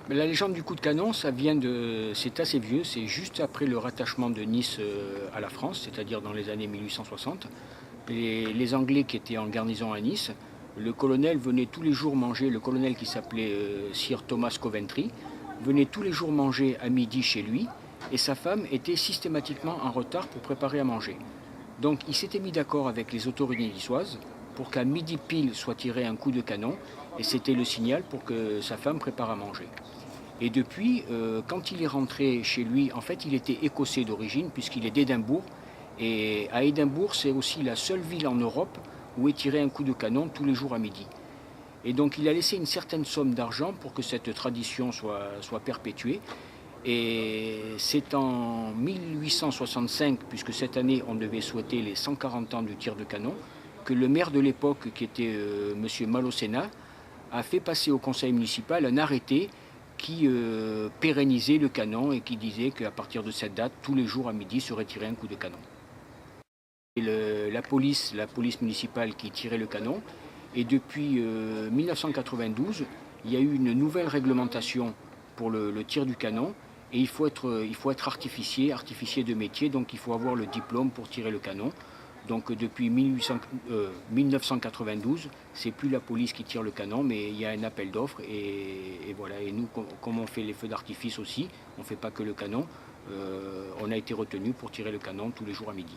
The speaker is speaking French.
Mais la légende du coup de canon, c'est assez vieux, c'est juste après le rattachement de Nice à la France, c'est-à-dire dans les années 1860. Les Anglais qui étaient en garnison à Nice, le colonel venait tous les jours manger, le colonel qui s'appelait Sir Thomas Coventry, venait tous les jours manger à midi chez lui, et sa femme était systématiquement en retard pour préparer à manger. Donc il s'était mis d'accord avec les autorités niçoises pour qu'à midi pile soit tiré un coup de canon, et c'était le signal pour que sa femme prépare à manger. Et depuis, quand il est rentré chez lui, en fait, il était écossais d'origine, puisqu'il est d'Édimbourg. Et à Édimbourg, c'est aussi la seule ville en Europe où est tiré un coup de canon tous les jours à midi. Et donc, il a laissé une certaine somme d'argent pour que cette tradition soit perpétuée. Et c'est en 1865, puisque cette année, on devait souhaiter les 140 ans du tir de canon, que le maire de l'époque, qui était M. Malocena, a fait passer au conseil municipal un arrêté qui pérennisait le canon et qui disait qu'à partir de cette date, tous les jours à midi serait tiré un coup de canon. Et la police municipale qui tirait le canon. Et depuis 1992, il y a eu une nouvelle réglementation pour le tir du canon. Et il faut être artificier de métier, donc il faut avoir le diplôme pour tirer le canon. Donc depuis 1992, c'est plus la police qui tire le canon, mais il y a un appel d'offres et voilà. Et nous, comme on fait les feux d'artifice aussi, on ne fait pas que le canon, on a été retenu pour tirer le canon tous les jours à midi.